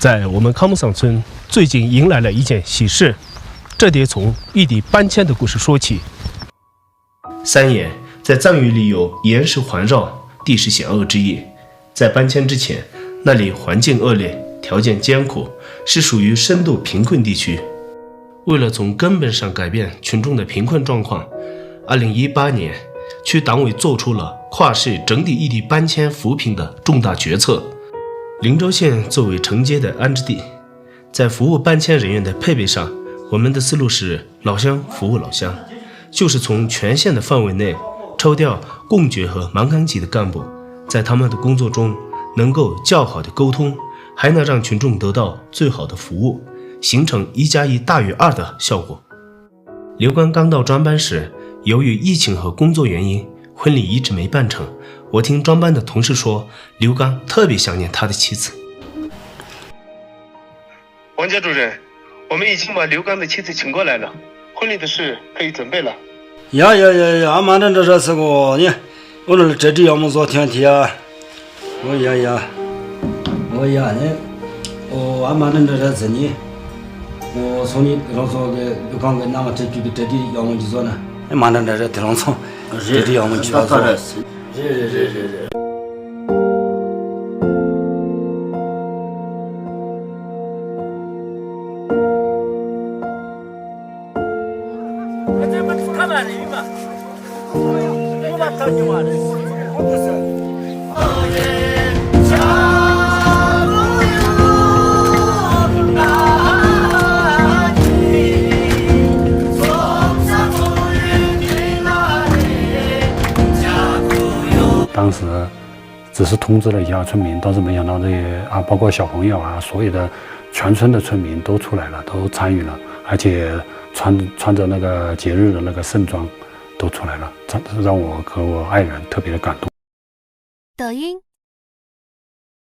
在我们康木桑村最近迎来了一件喜事，这得从异地搬迁的故事说起。三野在藏语里有岩石环绕、地势险恶之意。在搬迁之前，那里环境恶劣，条件艰苦，是属于深度贫困地区。为了从根本上改变群众的贫困状况，2018年，区党委做出了跨市整体异地搬迁扶贫的重大决策。灵州县作为承接的安置地，在服务搬迁人员的配备上，我们的思路是老乡服务老乡，就是从全县的范围内抽调共觉和盲岗级的干部，在他们的工作中能够较好的沟通，还能让群众得到最好的服务，形成1+1大于2的效果。刘刚刚到专班时，由于疫情和工作原因，婚礼一直没办成。我听专班的同事说，刘刚特别想念他的妻子。王家主任，我们已经把刘刚的妻子请过来了，婚礼的事可以准备了。呀，俺马上这是个呢，我这要么做天体啊，我呀，呢，俺马上这是呢，我从你老早个刘刚跟那个这要么去做呢，马上这是挺long从，这要么去做。是。当时只是通知了一下村民，但是没想到这些包括小朋友所有的全村的村民都出来了，都参与了，而且穿着那个节日的那个盛装都出来了，让我和我爱人特别的感动。抖音。